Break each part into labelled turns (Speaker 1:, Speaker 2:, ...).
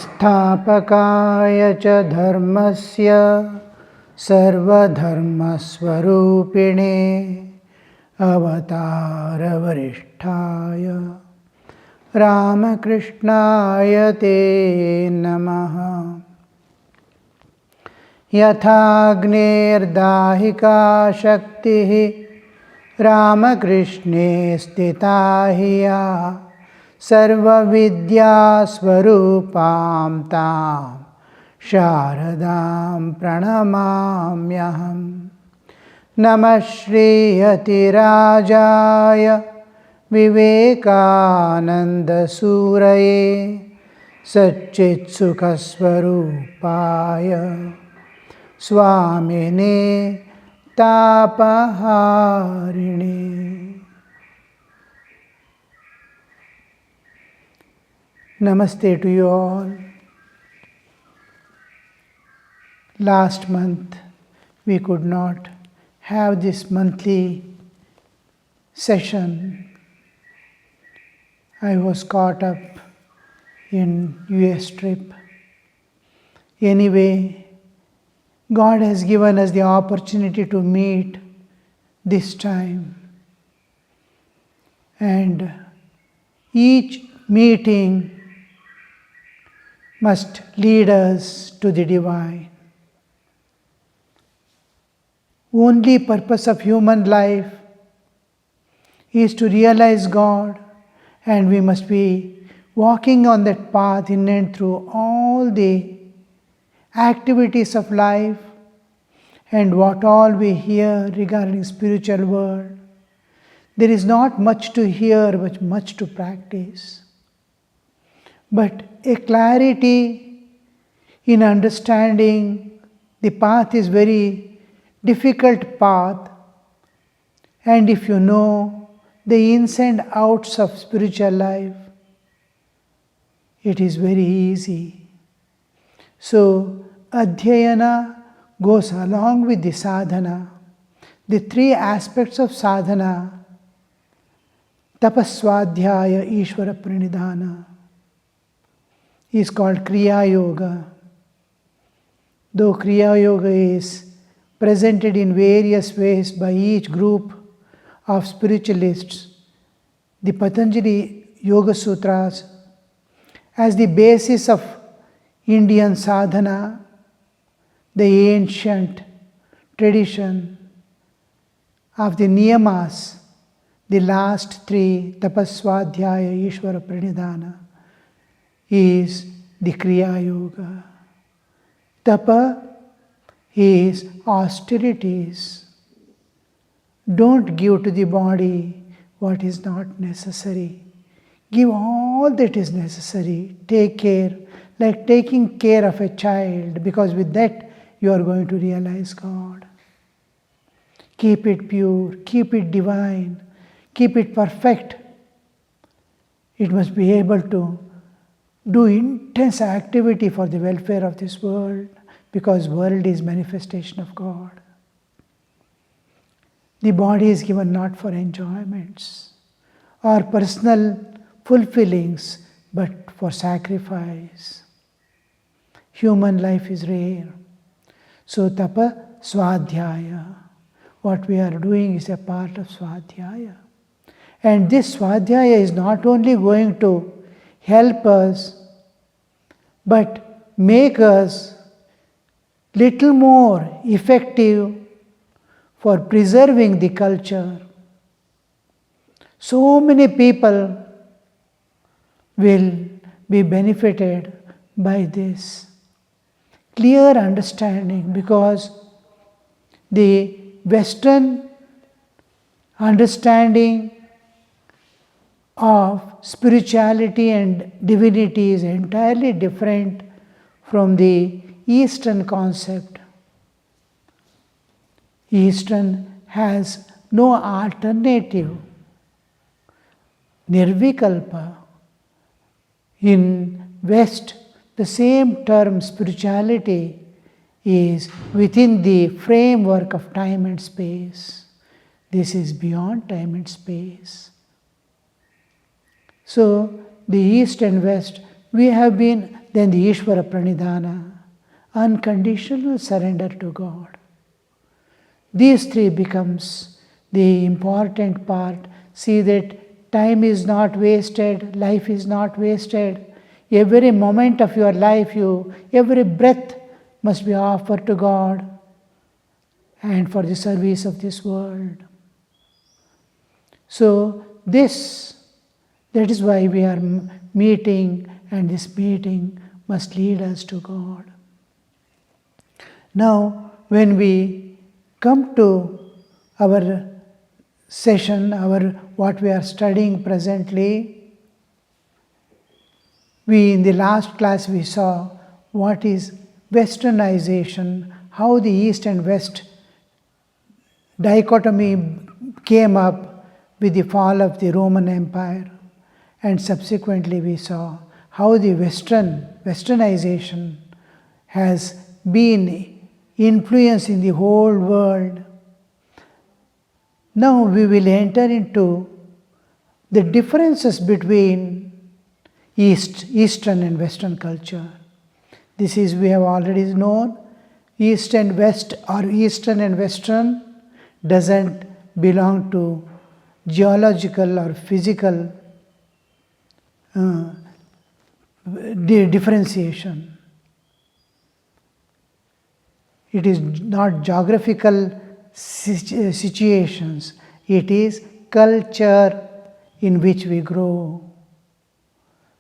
Speaker 1: स्थापकाय च धर्मस्य सर्वधर्मस्वरूपिणे अवतारवरिष्ठाय रामकृष्णाय ते नमः। यथाग्नेर्दाहिका शक्तिः रामकृष्णे स्थिता हि या सर्वविद्यास्वरूपां तां शारदां प्रणमाम्यहम्। नमः श्रीयतिराजाय विवेकानन्दसूरये सच्चित्सुखस्वरूपाय स्वामिने तापहारिणे। Namaste to you all. Last month we could not have this monthly session. I was caught up in US trip. Anyway, God has given us the opportunity to meet this time. And each meeting must lead us to the divine. Only purpose of human life is to realize God, and we must be walking on that path in and through all the activities of life and what all we hear regarding spiritual world. There is not much to hear but much to practice. But a clarity in understanding the path is very difficult path, and if you know the ins and outs of spiritual life, it is very easy. So Adhyayana goes along with the sadhana. The three aspects of sadhana: tapaswadhyaya, Ishvara pranidhana, is called Kriya Yoga. Though Kriya Yoga is presented in various ways by each group of spiritualists, the Patanjali Yoga Sutras, as the basis of Indian sadhana, the ancient tradition of the niyamas, the last three, tapaswadhyaya, Ishvara pranidhana, is the Kriya Yoga. Tapa is austerities. Don't give to the body what is not necessary. Give all that is necessary. Take care, like taking care of a child, because with that you are going to realize God. Keep it pure, keep it divine, keep it perfect. It must be able to do intense activity for the welfare of this world, because world is manifestation of God. The body is given not for enjoyments or personal fulfillings, but for sacrifice. Human life is rare. So tapa swadhyaya. What we are doing is a part of swadhyaya. And this swadhyaya is not only going to help us, but make us little more effective for preserving the culture. So many people will be benefited by this clear understanding, because the Western understanding of spirituality and divinity is entirely different from the Eastern concept. Eastern has no alternative. Nirvikalpa. In West, the same term spirituality is within the framework of time and space. This is beyond time and space. So the East and West, we have been, then the Ishvara Pranidhana, unconditional surrender to God. These three becomes the important part. See that time is not wasted, life is not wasted. Every moment of your life, every breath must be offered to God and for the service of this world. So that is why we are meeting, and this meeting must lead us to God. Now, when we come to our session, what we are studying presently, in the last class we saw what is Westernization, how the East and West dichotomy came up with the fall of the Roman Empire, and subsequently we saw how the Westernization has been influencing the whole world. Now we will enter into the differences between Eastern and Western culture. This is, we have already known, East and West or Eastern and Western doesn't belong to geological or physical differentiation. It is not geographical situations, it is culture in which we grow.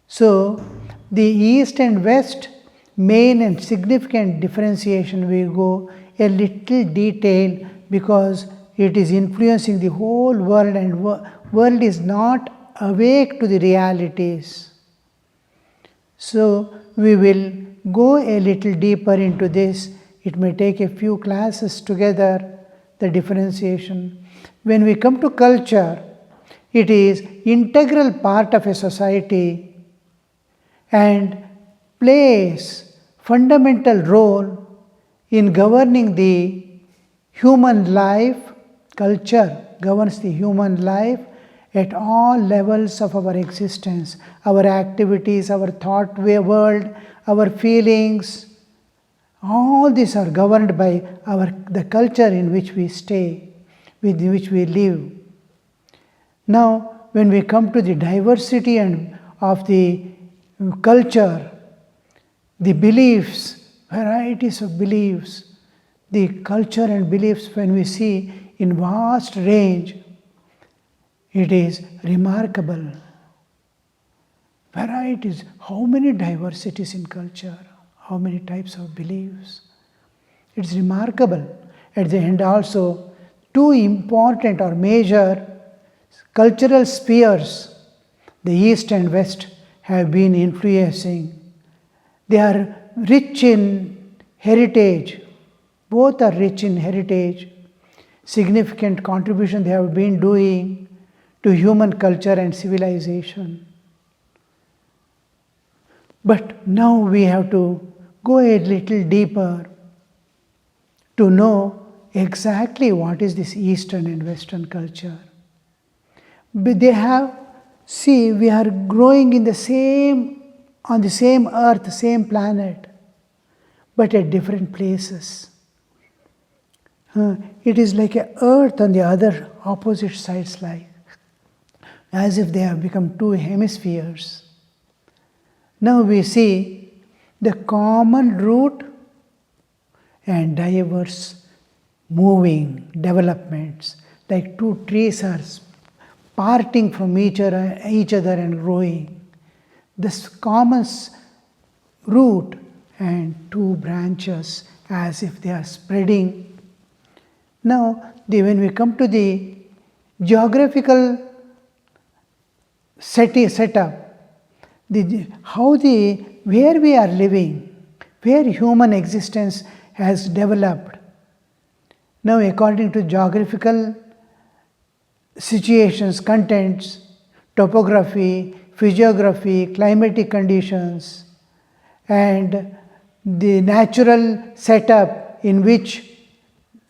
Speaker 1: So, the East and West main and significant differentiation we go a little detail because it is influencing the whole world, and world is not awake to the realities. So we will go a little deeper into this. It may take a few classes together, the differentiation. When we come to culture, it is integral part of a society and plays fundamental role in governing the human life. Culture governs the human life at all levels of our existence, our activities, our thought world, our feelings. All these are governed by the culture in which we stay, with which we live. Now, when we come to the diversity of the culture, the beliefs, varieties of beliefs, the culture and beliefs, when we see in vast range, it is remarkable. Varieties, how many diversities in culture, how many types of beliefs. It's remarkable. At the end also, two important or major cultural spheres, the East and West, have been influencing. They are rich in heritage. Both are rich in heritage. Significant contribution they have been doing to human culture and civilization. But now we have to go a little deeper to know exactly what is this Eastern and Western culture. But we are growing on the same earth, same planet, but at different places. It is like an earth on the other opposite sides, like as if they have become two hemispheres. Now we see the common root and diverse moving developments, like two trees are parting from each other and growing. This common root and two branches as if they are spreading. Now, when we come to the geographical setup, where we are living, where human existence has developed. Now, according to geographical situations, contents, topography, physiography, climatic conditions, and the natural setup in which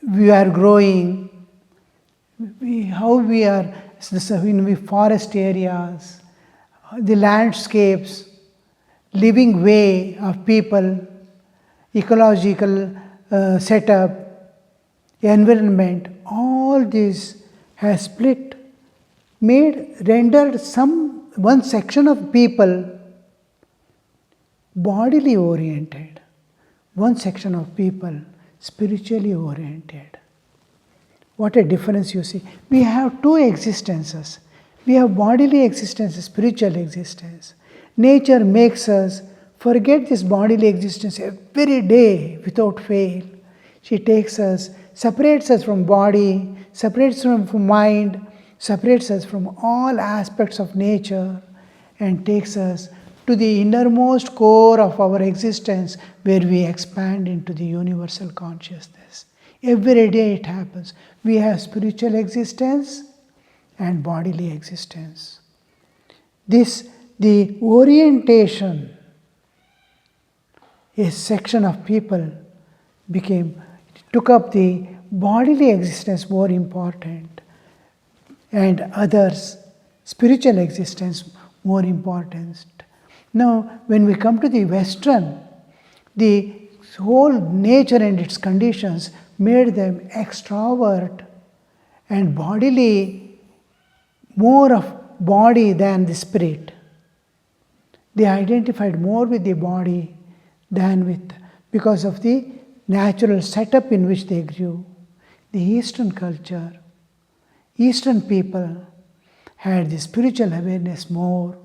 Speaker 1: we are growing, how we are in the forest areas, the landscapes, living way of people, ecological setup, environment, all this has split, rendered one section of people bodily oriented, one section of people spiritually oriented. What a difference you see. We have two existences. We have bodily existence, spiritual existence. Nature makes us forget this bodily existence every day without fail. She takes us, separates us from body, separates us from mind, separates us from all aspects of nature, and takes us to the innermost core of our existence, where we expand into the universal consciousness. Every day it happens. We have spiritual existence and bodily existence. The orientation, a section of people took up the bodily existence more important, and others, spiritual existence more important. Now, when we come to the Western, the whole nature and its conditions made them extrovert and bodily, more of body than the spirit. They identified more with the body than with, because of the natural setup in which they grew. The Eastern culture, Eastern people had the spiritual awareness more.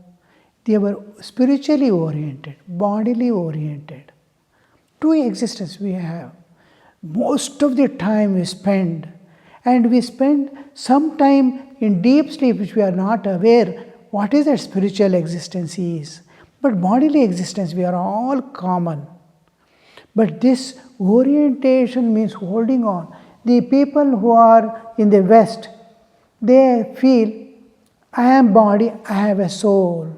Speaker 1: They were spiritually oriented, bodily oriented. Two existences we have. Most of the time we spend some time in deep sleep, which we are not aware what is that spiritual existence is. But bodily existence, we are all common. But this orientation means holding on. The people who are in the West, they feel, I am body, I have a soul.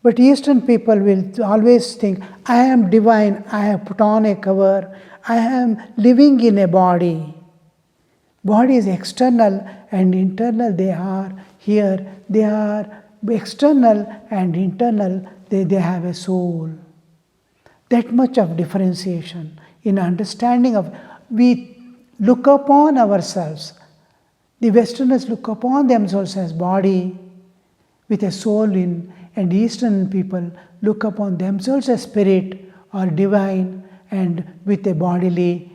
Speaker 1: But Eastern people will always think, I am divine, I have put on a cover, I am living in a body. Body is external and internal, they are here. They are external and internal, they have a soul. That much of differentiation in understanding of, we look upon ourselves. The Westerners look upon themselves as body with a soul in, and Eastern people look upon themselves as spirit or divine and with a bodily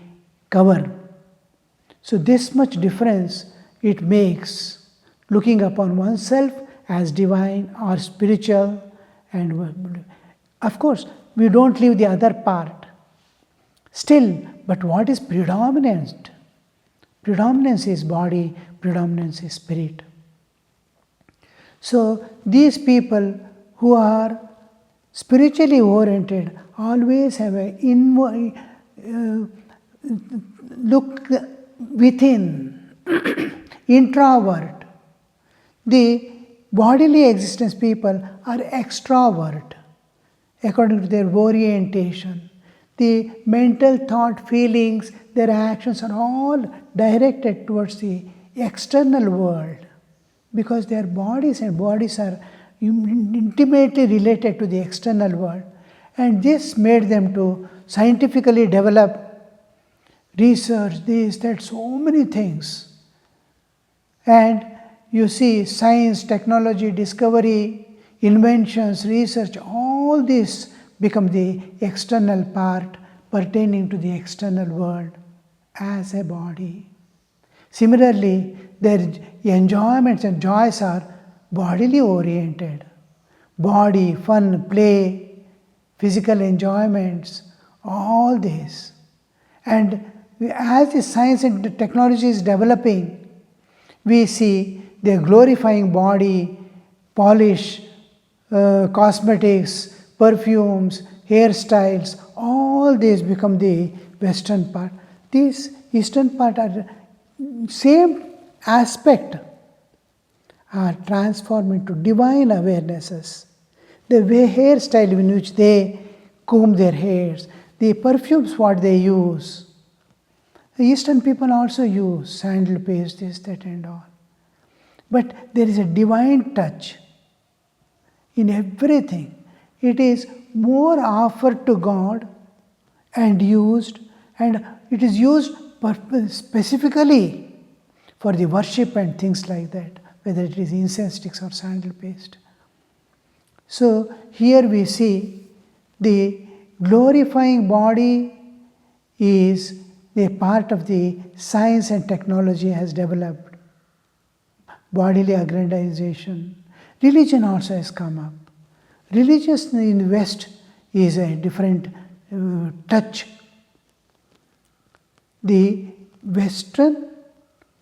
Speaker 1: cover. So this much difference it makes, looking upon oneself as divine or spiritual, and of course we don't leave the other part. Still, but what is predominant? Predominance is body, predominance is spirit. So these people who are spiritually oriented always have a look within, introvert. The bodily existence people are extrovert according to their orientation. The mental thought, feelings, their actions are all directed towards the external world, because their bodies are intimately related to the external world. And this made them to scientifically develop, research, this, that, so many things. And you see science, technology, discovery, inventions, research, all this become the external part pertaining to the external world as a body. Similarly, their enjoyments and joys are bodily oriented. Body, fun, play, physical enjoyments, all this. And as the science and the technology is developing, we see they're glorifying body, polish, cosmetics, perfumes, hairstyles, all these become the Western part. These Eastern part are same aspect, are transformed into divine awarenesses. The way hairstyle in which they comb their hairs, the perfumes what they use. The Eastern people also use sandal paste, this, that and all. But there is a divine touch. in everything. It is more offered to God and used, and it is used specifically for the worship and things like that, whether it is incense sticks or sandal paste. So here we see the glorifying body is a part of the science and technology has developed. Bodily aggrandization. Religion also has come up. Religion in the West is a different touch. The Western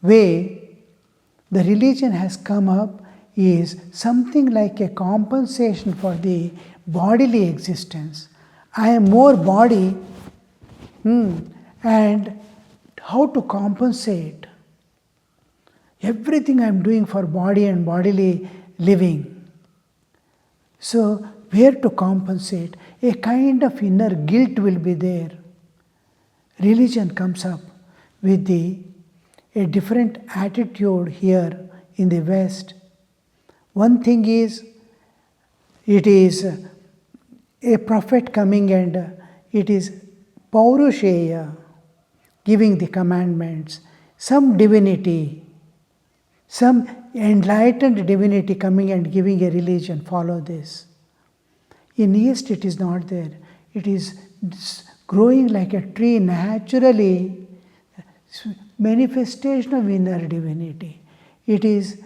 Speaker 1: way the religion has come up is something like a compensation for the bodily existence. I am more body, and how to compensate everything I am doing for body and bodily living. So, where to compensate? A kind of inner guilt will be there. Religion comes up with a different attitude here in the West. One thing is, it is a prophet coming and it is Paurusheya, giving the commandments, some divinity, some enlightened divinity coming and giving a religion, follow this. In East it is not there. It is growing like a tree naturally, manifestation of inner divinity. It is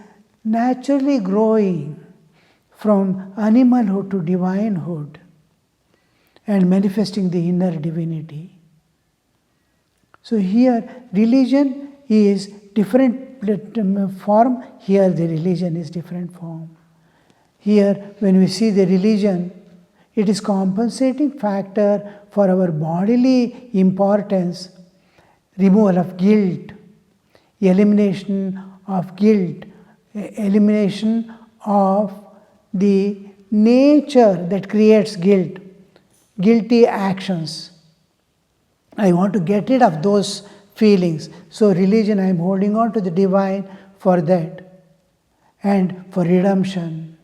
Speaker 1: naturally growing from animalhood to divinehood and manifesting the inner divinity. So here religion is different form, here the religion is different form. Here when we see the religion, it is compensating factor for our bodily importance, removal of guilt, elimination of guilt, elimination of the nature that creates guilt, guilty actions. I want to get rid of those feelings. So religion, I am holding on to the divine for that and for redemption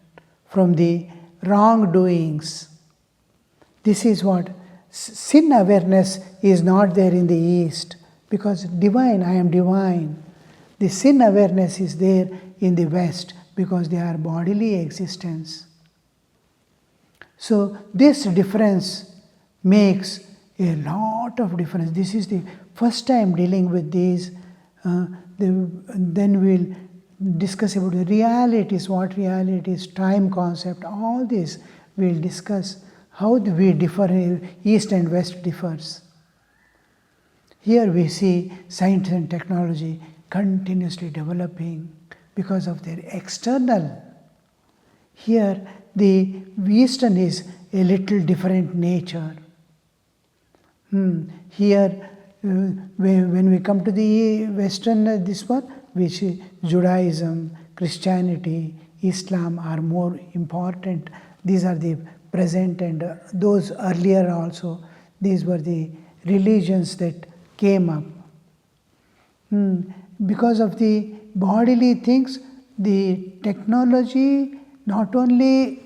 Speaker 1: from the wrongdoings. This is what sin awareness is not there in the East, because divine, I am divine. The sin awareness is there in the West because they are bodily existence. So this difference makes a lot of difference. This is the first time dealing with these. Then we'll discuss about the realities, what reality is, time concept, all this we'll discuss. How do we differ, East and West differs. Here we see science and technology continuously developing because of their external. Here the Eastern is a little different nature. Here when we come to the Western, this one, which is Judaism, Christianity, Islam are more important. These are the present, and those earlier also, these were the religions that came up. Because of the bodily things, the technology not only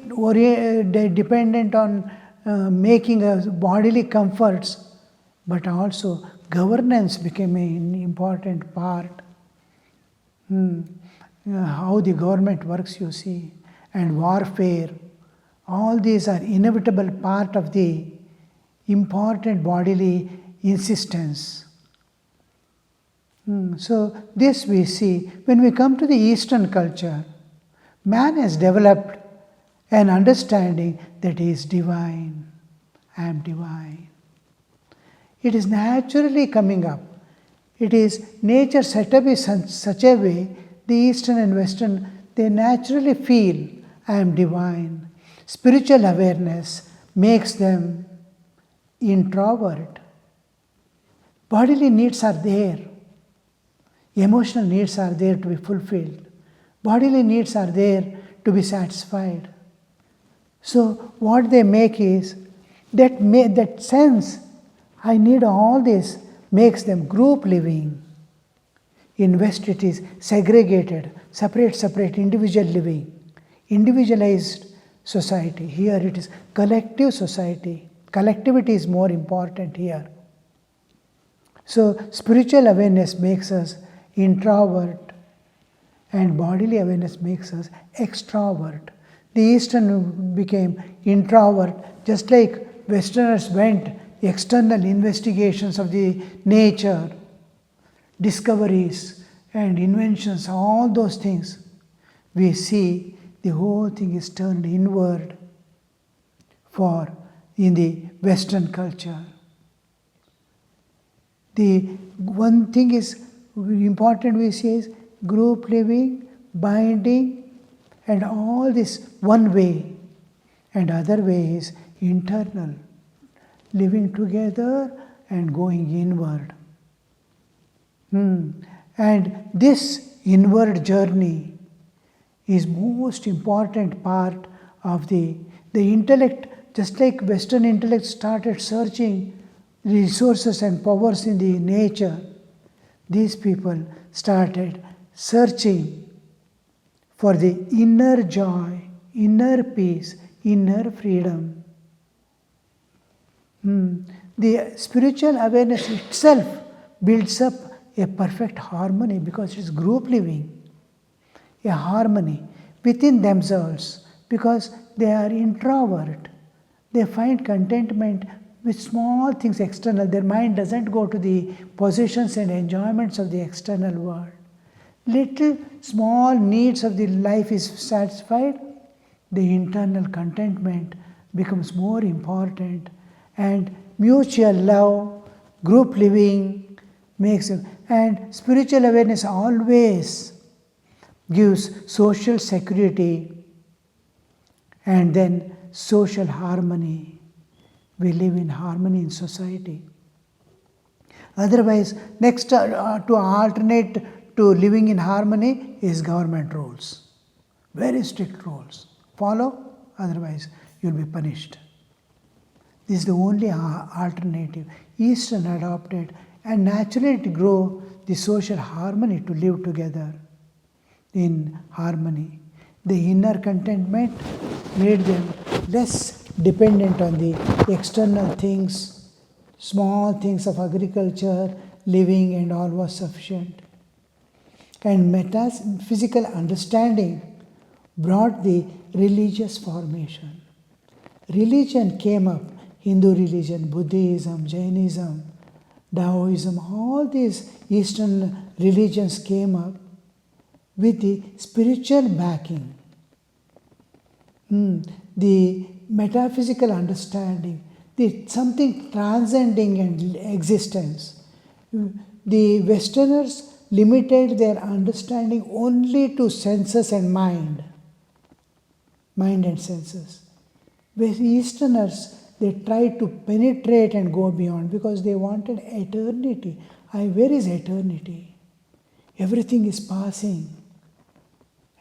Speaker 1: dependent on making us bodily comforts, but also governance became an important part. How the government works, you see, and warfare. All these are inevitable part of the important bodily insistence. So this we see. When we come to the Eastern culture, man has developed an understanding that he is divine. I am divine. It is naturally coming up. It is nature set up in such a way, the Eastern and Western, they naturally feel I am divine. Spiritual awareness makes them introvert. Bodily needs are there. Emotional needs are there to be fulfilled. Bodily needs are there to be satisfied. So what they make is, that sense, I need all this, makes them group living. In West it is segregated, separate, individual living, individualized. society. Here it is collective society. Collectivity is more important here. So spiritual awareness makes us introvert and bodily awareness makes us extrovert. The Eastern became introvert, just like Westerners went external investigations of the nature, discoveries and inventions, all those things. We see the whole thing is turned inward for in the Western culture. The one thing is important we see is group living, binding, and all this one way, and other way is internal, living together and going inward. And this inward journey is most important part of the intellect. Just like Western intellect started searching resources and powers in the nature, these people started searching for the inner joy, inner peace, inner freedom. The spiritual awareness itself builds up a perfect harmony because it's group living, a harmony within themselves because they are introvert. They find contentment with small things external. Their mind doesn't go to the possessions and enjoyments of the external world. Little small needs of the life is satisfied, the internal contentment becomes more important, and mutual love, group living makes it. And spiritual awareness always gives social security and then social harmony. We live in harmony in society. Otherwise, next to alternate to living in harmony is government rules. Very strict rules. Follow, otherwise you'll be punished. This is the only alternative. Eastern adopted and naturally it grow the social harmony to live together in harmony. The inner contentment made them less dependent on the external things, small things of agriculture, living and all was sufficient. And metaphysical understanding brought the religious formation. Religion came up, Hindu religion, Buddhism, Jainism, Taoism, all these Eastern religions came up with the spiritual backing. The metaphysical understanding, something transcending and existence. The Westerners limited their understanding only to senses and mind and senses. Whereas Easterners, they tried to penetrate and go beyond because they wanted eternity. Where is eternity? Everything is passing.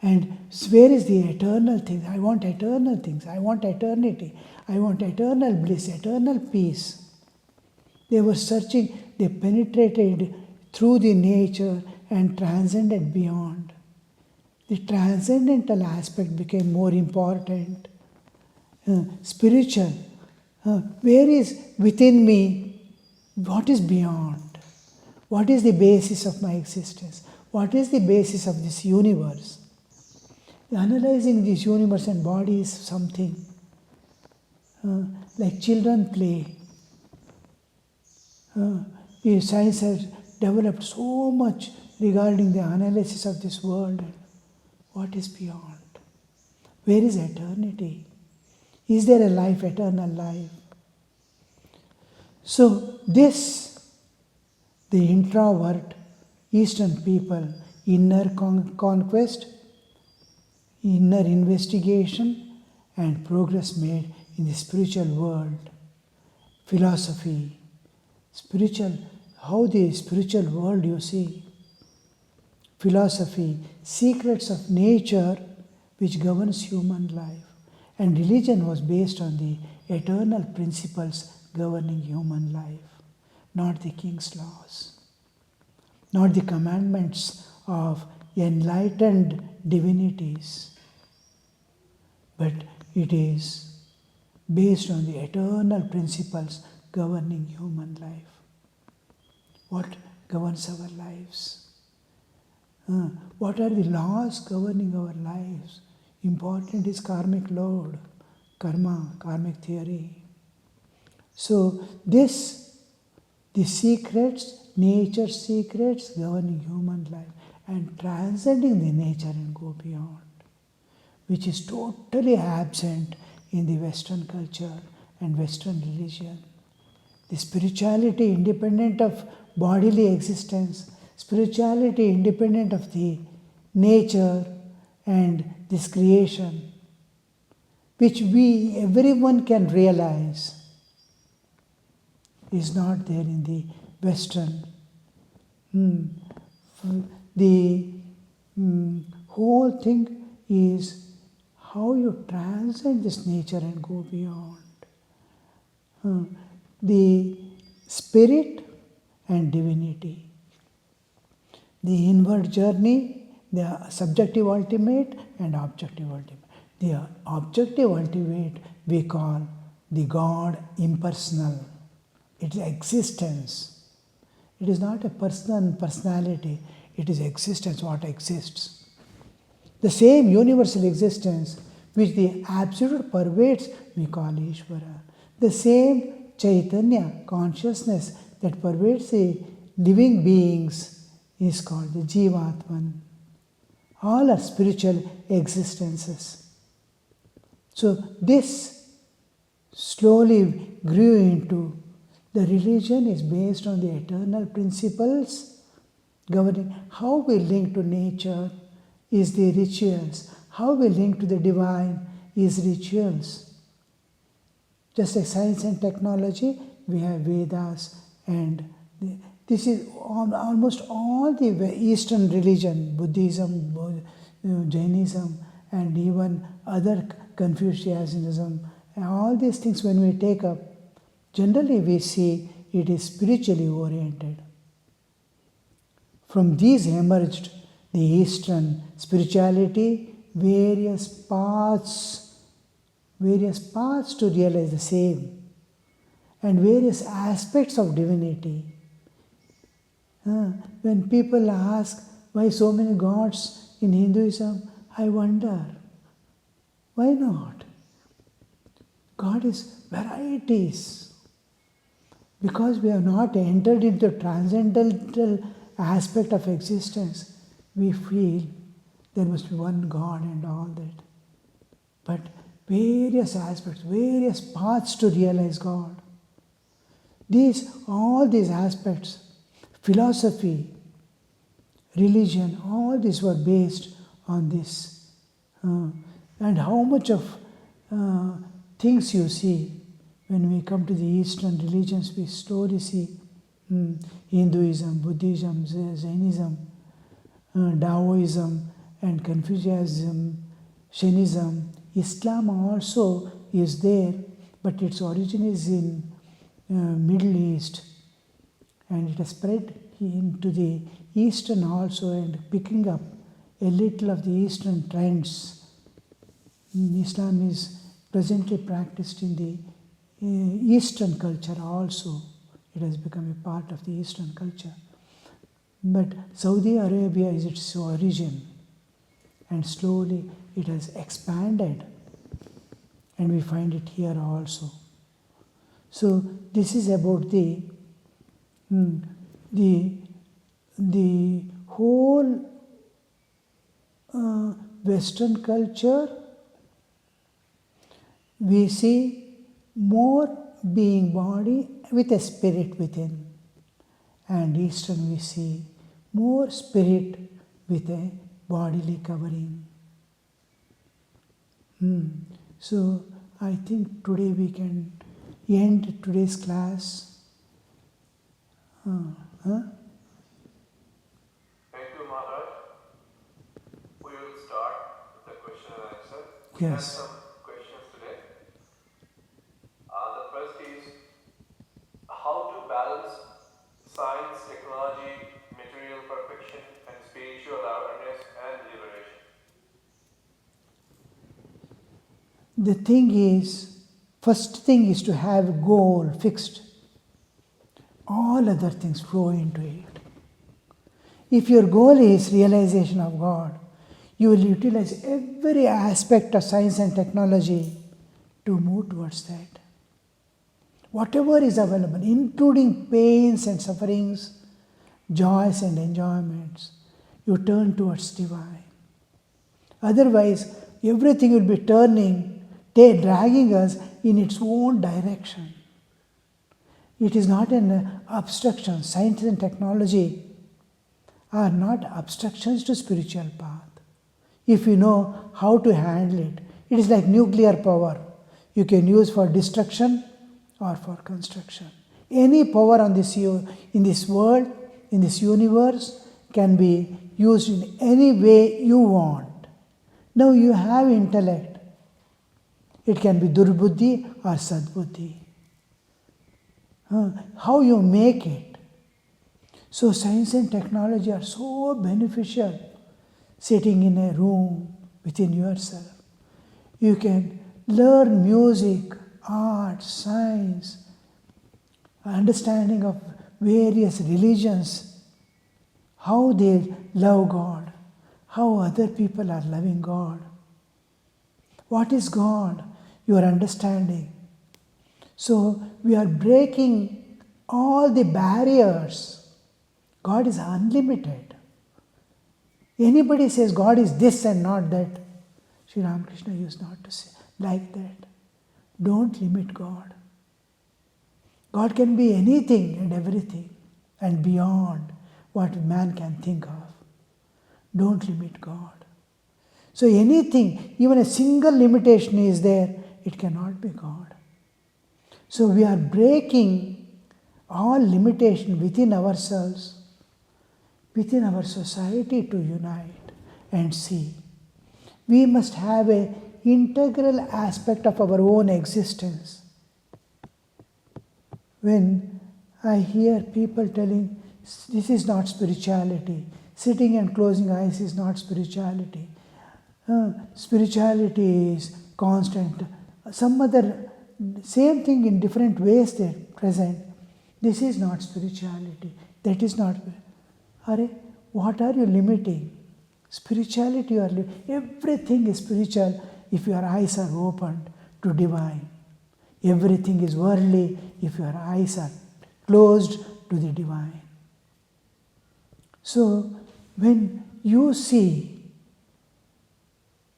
Speaker 1: And where is the eternal thing? I want eternal things. I want eternity. I want eternal bliss, eternal peace. They were searching. They penetrated through the nature and transcended beyond. The transcendental aspect became more important. Spiritual. Where is within me? What is beyond? What is the basis of my existence? What is the basis of this universe? Analyzing this universe and body is something like children play. Science has developed so much regarding the analysis of this world. What is beyond? Where is eternity? Is there a life, eternal life? So this, the introvert Eastern people, inner conquest, inner investigation and progress made in the spiritual world, philosophy, spiritual, how the spiritual world you see, philosophy, secrets of nature which governs human life, and religion was based on the eternal principles governing human life, not the king's laws, not the commandments of enlightened divinities. but it is based on the eternal principles governing human life. What governs our lives? What are the laws governing our lives? Important is karmic load, karma, karmic theory. So the secrets, nature secrets governing human life and transcending the nature and go beyond, which is totally absent in the Western culture and Western religion. The spirituality independent of bodily existence, spirituality independent of the nature and this creation, which everyone can realize, is not there in the Western. The whole thing is how you transcend this nature and go beyond. The spirit and divinity. The inward journey, the subjective ultimate and objective ultimate. The objective ultimate we call the God impersonal. It is existence. It is not a personality. It is existence, what exists. The same universal existence which the Absolute pervades, we call Ishvara. The same Chaitanya, consciousness that pervades the living beings is called the Jivatman. All are spiritual existences. So this slowly grew into the religion is based on the eternal principles governing how we link to nature is the rituals, how we link to the divine is rituals. Just like science and technology, we have Vedas, and this is almost all the Eastern religion, Buddhism, Jainism, and even other Confucianism, and all these things when we take up, generally we see it is spiritually oriented. From these emerged the Eastern spirituality, various paths to realize the same, and various aspects of divinity. When people ask why so many gods in Hinduism, I wonder, why not? God is varieties. Because we have not entered into transcendental aspect of existence, we feel there must be one God and all that. But various aspects, various paths to realize God. All these aspects, philosophy, religion, all these were based on this. And how much of things you see when we come to the Eastern religions, we slowly see Hinduism, Buddhism, Jainism, Taoism, and Confucianism, Shaivism. Islam also is there, but its origin is in Middle East, and it has spread into the Eastern also, and picking up a little of the Eastern trends. Islam is presently practiced in the Eastern culture also. It has become a part of the Eastern culture. But Saudi Arabia is its origin, and slowly it has expanded, and we find it here also. So this is about the whole Western culture. We see more being body with a spirit within, and Eastern we see more spirit with a bodily covering. So I think today we can end today's class.
Speaker 2: Thank you, Maharaj. We will start with the question and answer. We have
Speaker 1: Yes.
Speaker 2: some questions today. The first is how to balance science, technology, material perfection, and spiritual awareness and liberation.
Speaker 1: the thing is, first thing is to have a goal fixed. All other things flow into it. If your goal is realization of God, you will utilize every aspect of science and technology to move towards that. Whatever is available, including pains and sufferings, joys and enjoyments, you turn towards divine. Otherwise, everything will be dragging us in its own direction. It is not an obstruction. Science and technology are not obstructions to spiritual path. If you know how to handle it, it is like nuclear power. You can use for destruction or for construction. Any power in this world, in this universe, can be used in any way you want. Now you have intellect. It can be durbuddhi or sadbuddhi. How you make it. So science and technology are so beneficial. Sitting in a room within yourself, you can learn music, art, science, understanding of various religions, how they love God, how other people are loving God. What is God? Your understanding. So we are breaking all the barriers. God is unlimited. Anybody says God is this and not that, Sri Ramakrishna used not to say like that. Don't limit God. God can be anything and everything and beyond what man can think of. Don't limit God. So anything, even a single limitation is there, it cannot be God. So we are breaking all limitation within ourselves, within our society to unite and see. We must have an integral aspect of our own existence. When I hear people telling, this is not spirituality, sitting and closing eyes is not spirituality, spirituality is constant, some other, same thing in different ways they present, this is not spirituality, that is not. What are you limiting? Spirituality, everything is spiritual if your eyes are opened to divine. Everything is worldly if your eyes are closed to the divine. So when you see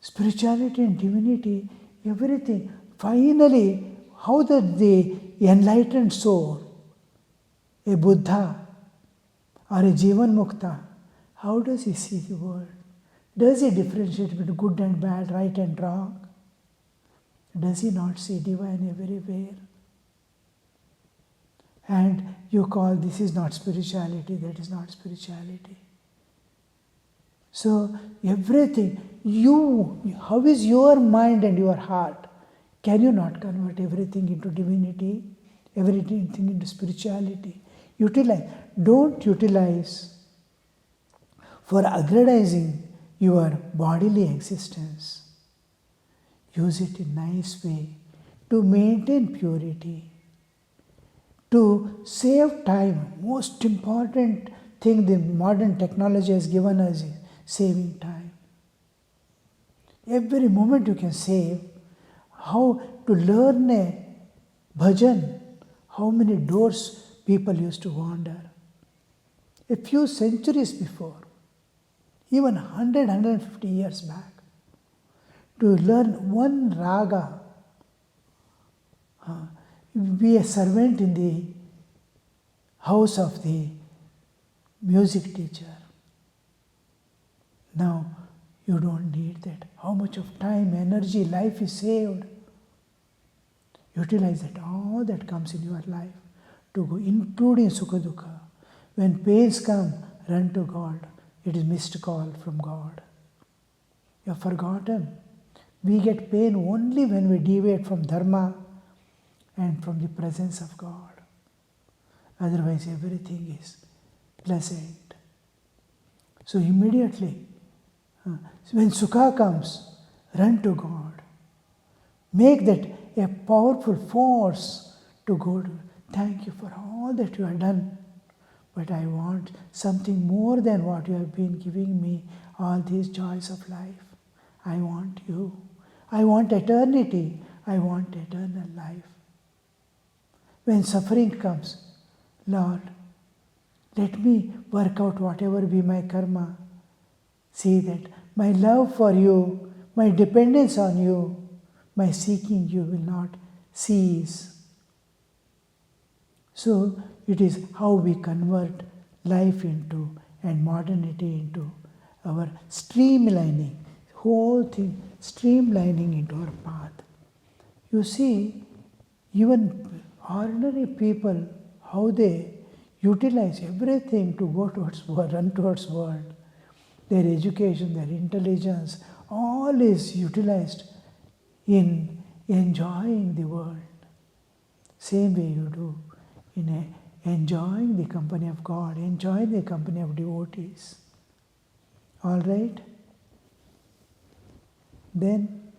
Speaker 1: spirituality and divinity, everything, finally, how the enlightened soul, a Buddha or a Jivan Mukta, how does he see the world? Does he differentiate between good and bad, right and wrong? Does he not see divine everywhere? And you call this is not spirituality, that is not spirituality. So everything, how is your mind and your heart? Can you not convert everything into divinity, everything into spirituality? Don't utilize for aggrandizing your bodily existence. Use it in a nice way to maintain purity, to save time. Most important thing the modern technology has given us is saving time. Every moment you can save. How to learn a bhajan, how many doors people used to wander. A few centuries before, even 100, 150 years back, to learn one raga, be a servant in the house of the music teacher. Now, you don't need that. How much of time, energy, life is saved. Utilize that, all that comes in your life to go, including Sukha Dukkha. When pains come, run to God. It is missed call from God. You have forgotten. We get pain only when we deviate from Dharma and from the presence of God. Otherwise, everything is pleasant. So immediately, when Sukha comes, run to God. Make that a powerful force to go to. Thank you for all that you have done, but I want something more than what you have been giving me, all these joys of life. I want you. I want eternity. I want eternal life. When suffering comes, Lord, let me work out whatever be my karma. See that my love for you, my dependence on you, my seeking you will not cease. So it is how we convert life into and modernity into our streamlining, whole thing streamlining into our path. You see, even ordinary people, how they utilize everything to go towards world, run towards world. Their education, their intelligence, all is utilized in enjoying the world. Same way you do in enjoying the company of God, enjoying the company of devotees. All right? Then,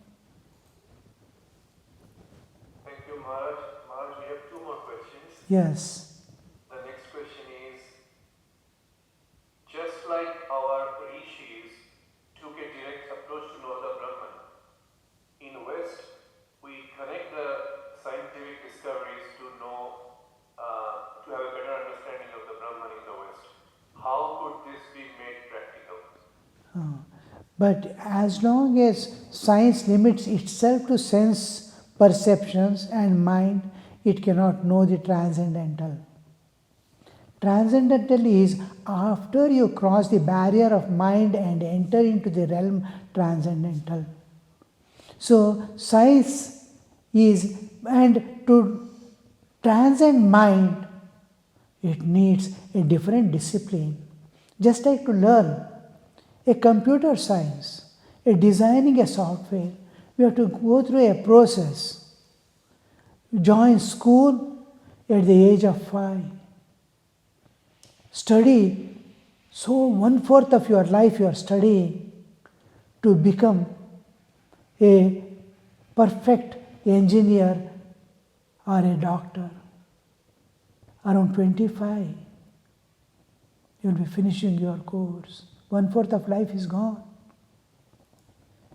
Speaker 2: Thank you, Maharaj. Maharaj, we have 2 more questions.
Speaker 1: yes.
Speaker 2: The next question is, just like our rishis took a direct approach to know the Brahman, in West, we connect the scientific discoveries to know, to have a better understanding of the Brahman in the West. How could this be made practical?
Speaker 1: But as long as science limits itself to sense perceptions and mind, it cannot know the transcendental. Transcendental is after you cross the barrier of mind and enter into the realm transcendental. So science is, and to transcend mind, it needs a different discipline. Just like to learn a computer science, a designing a software, we have to go through a process. You join school at the age of 5. Study, so 1/4 of your life you are studying to become a perfect engineer or a doctor. Around 25, you will be finishing your course. 1/4 of life is gone.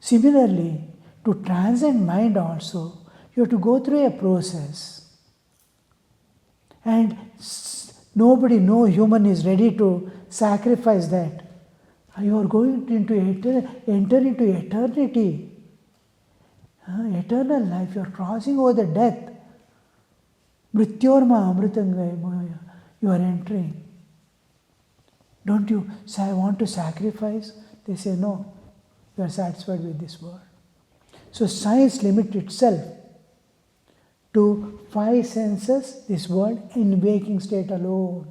Speaker 1: Similarly, to transcend mind also, you have to go through a process. And nobody, no human is ready to sacrifice that. You are going to enter into eternity. Eternal life, you are crossing over the death. Mrityorma amritangaya, you are entering. Don't you say, I want to sacrifice? They say, no, you are satisfied with this world. So science limits itself to 5 senses, this world, in waking state alone.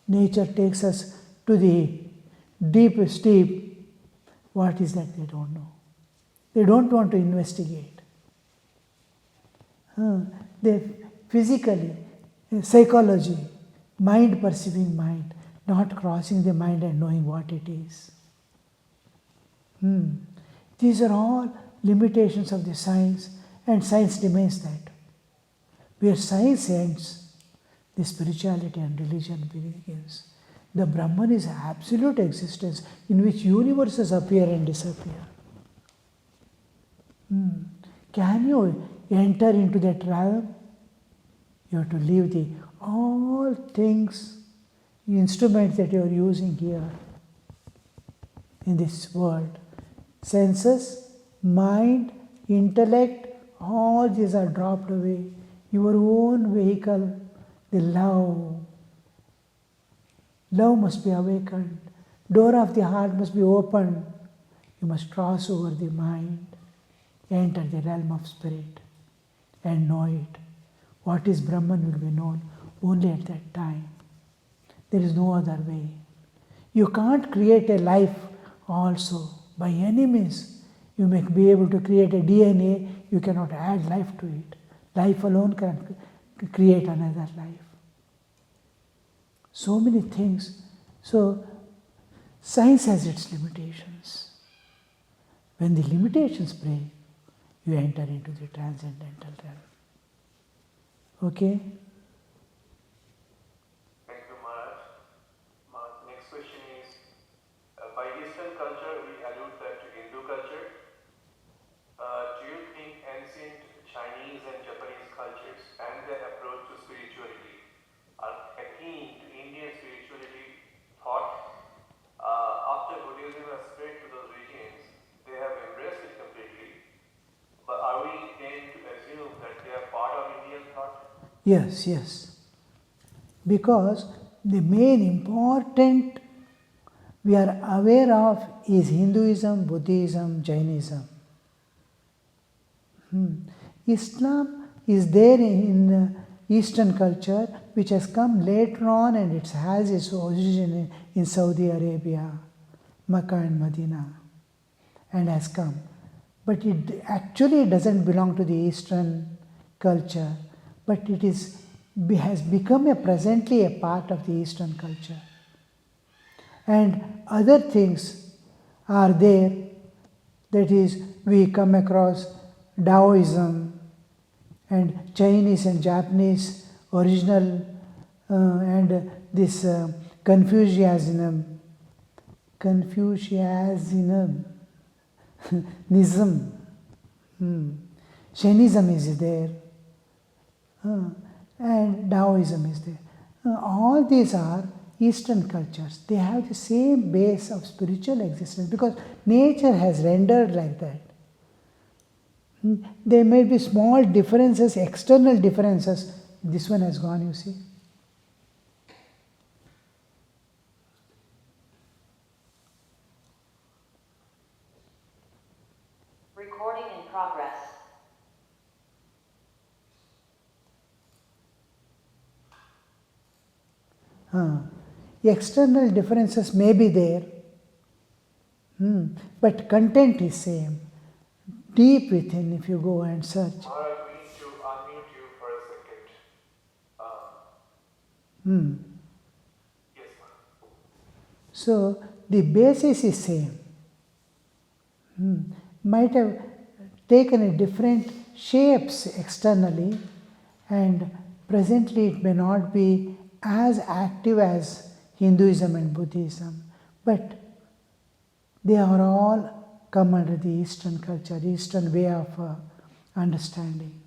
Speaker 1: Nature takes us to the deepest deep. What is that? They don't know. They don't want to investigate. They physically, psychology, mind perceiving mind, not crossing the mind and knowing what it is. These are all limitations of the science, and science demands that. Where science ends, the spirituality and religion begins. The Brahman is absolute existence in which universes appear and disappear. Can you enter into that realm? You have to leave the all things, instruments that you are using here in this world. Senses, mind, intellect, all these are dropped away. Your own vehicle, the love. Love must be awakened. Door of the heart must be opened. You must cross over the mind, enter the realm of spirit, and know it. What is Brahman will be known only at that time. There is no other way. You can't create a life also by any means. You may be able to create a DNA, you cannot add life to it. Life alone can create another life. So many things. So science has its limitations. When the limitations break, you enter into the transcendental realm. Okay?
Speaker 2: Thank you, Maharaj. Next question is, by Eastern culture, we allude that to Hindu culture. Do you think ancient Chinese and Japanese cultures and their approach to spirituality are akin to Indian spirituality thought? After Buddhism has spread to those regions, they have embraced it completely. But are we then to assume that they are part of Indian thought?
Speaker 1: Yes, yes. Because the main important we are aware of is Hinduism, Buddhism, Jainism. Islam is there in Eastern culture, which has come later on, and it has its origin in Saudi Arabia, Makkah and Medina, and has come. But it actually doesn't belong to the Eastern culture, but it has become presently a part of the Eastern culture. And other things are there, that is, we come across Taoism and Chinese and Japanese original and this Confucianism, Nism, Shainism is there, and Taoism is there. All these are Eastern cultures. They have the same base of spiritual existence because nature has rendered like that. There may be small differences, external differences. This one has gone, you see.
Speaker 3: Recording in progress.
Speaker 1: External differences may be there, but content is same. Deep within, if you go and search.
Speaker 2: Maharaj, we need to unmute you for a second. Yes, ma'am.
Speaker 1: So the basis is same. Might have taken a different shapes externally, and presently it may not be as active as Hinduism and Buddhism, but they are all come under the Eastern culture, Eastern way of understanding.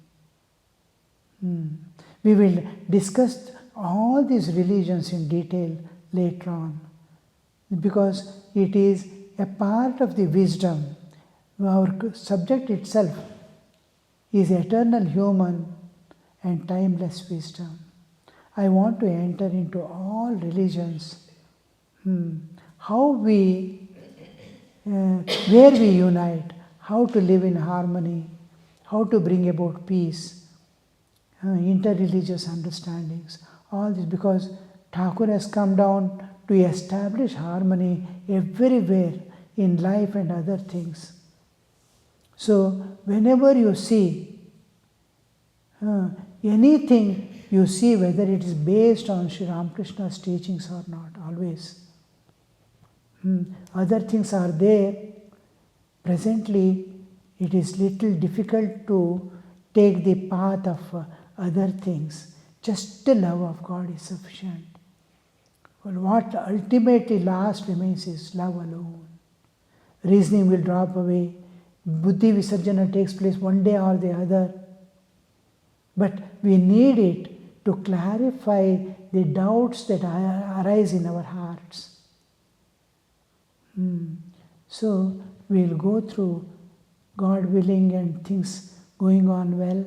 Speaker 1: We will discuss all these religions in detail later on, because it is a part of the wisdom. Our subject itself is eternal human and timeless wisdom. I want to enter into all religions, how we where we unite, how to live in harmony, how to bring about peace, interreligious understandings, all this, because Thakur has come down to establish harmony everywhere in life and other things. So whenever you see anything, you see whether it is based on Sri Ramakrishna's teachings or not, always. Other things are there. Presently, it is little difficult to take the path of other things. Just the love of God is sufficient. Well, what ultimately last remains is love alone. Reasoning will drop away. Buddhi Visarjana takes place one day or the other. But we need it to clarify the doubts that arise in our hearts. So we'll go through, God willing, and things going on well.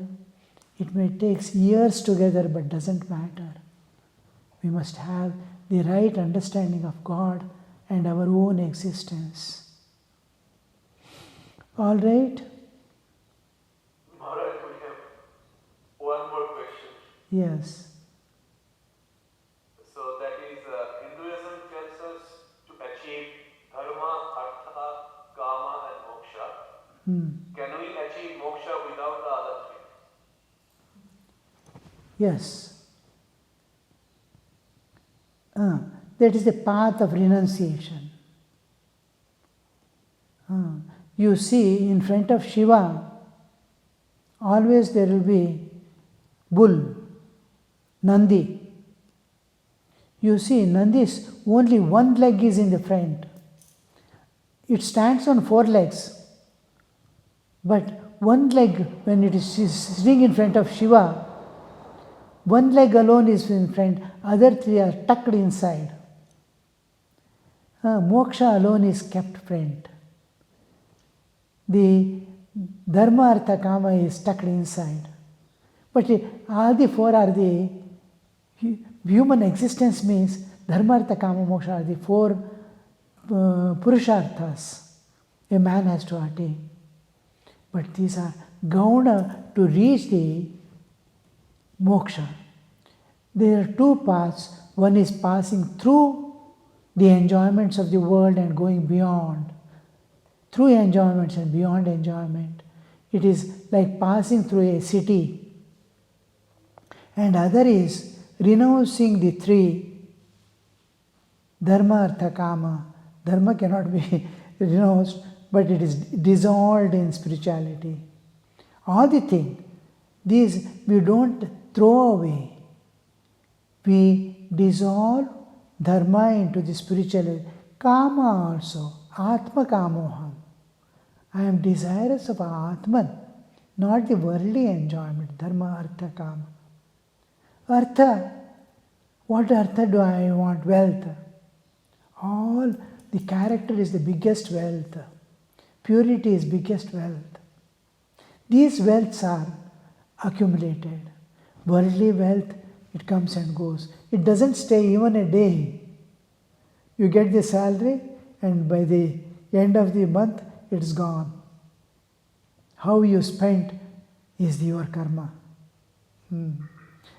Speaker 1: It may take years together, but doesn't matter. We must have the right understanding of God and our own existence. All right?
Speaker 2: Maharaj, we have one more question.
Speaker 1: Yes.
Speaker 2: So that is, Hinduism tells us to achieve dharma, artha, kama and moksha. Can we achieve moksha without the other three?
Speaker 1: Yes. That is the path of renunciation. You see, in front of Shiva, always there will be bull, Nandi. You see, Nandi's only one leg is in the front. It stands on 4 legs. But one leg, when it is sitting in front of Shiva, one leg alone is in front, other 3 are tucked inside. Moksha alone is kept front. The Dharma, Artha, Kama is tucked inside. But all the 4 are the human existence means Dharma, Artha, Kama, Moksha are the 4 Purusharthas a man has to attain. But these are gauna to reach the moksha. There are 2 paths. One is passing through the enjoyments of the world and going beyond. Through enjoyments and beyond enjoyment. It is like passing through a city. And other is renouncing the 3 Dharma, Artha, Kama. Dharma cannot be renounced, but it is dissolved in spirituality. All the things, these we don't throw away. We dissolve Dharma into the spirituality. Kama also, Atma Kamoham. I am desirous of Atman, not the worldly enjoyment. Dharma, Artha, Kama. Artha, what Artha do I want? Wealth. All the character is the biggest wealth. Purity is biggest wealth. These wealths are accumulated. Worldly wealth, it comes and goes. It doesn't stay even a day. You get the salary and by the end of the month, it's gone. How you spent is your karma.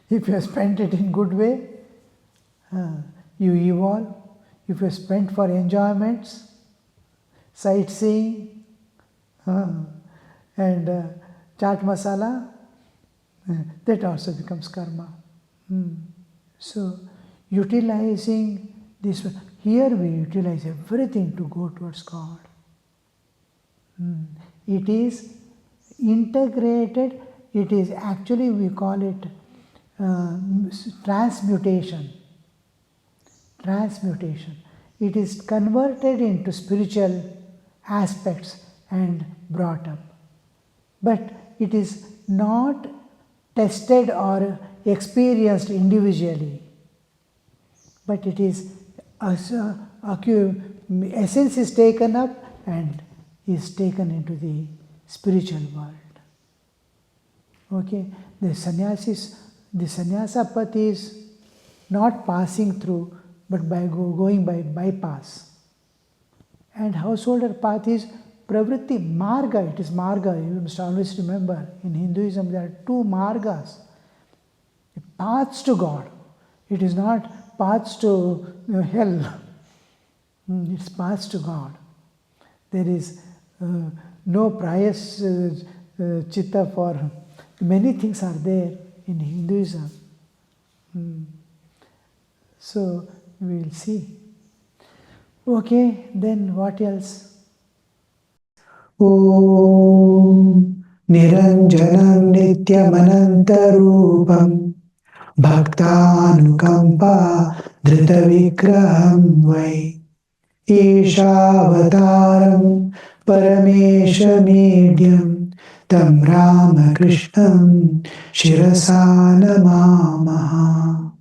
Speaker 1: If you have spent it in good way, you evolve. If you have spent for enjoyments, sightseeing, and chaat masala, that also becomes karma. So, utilizing this, here we utilize everything to go towards God. It is integrated, it is actually, we call it transmutation. Transmutation. It is converted into spiritual aspects and brought up. But it is not tested or experienced individually. But it is, essence is taken up and is taken into the spiritual world. Okay, the sannyasa path is not passing through, but by going by bypass. And householder path is pravritti, marga, it is marga. You must always remember, in Hinduism there are 2 margas. Paths to God. It is not paths to hell. It's paths to God. There is no prayas chitta for many things are there in Hinduism. So we will see. Okay, then what else? Om Niranjanam Nityamanantarupam Bhaktanukampa Dritavikraham Vai Ishavataram Parameshamedhyam Tam Ramakrishnam Shirasa Namamaha.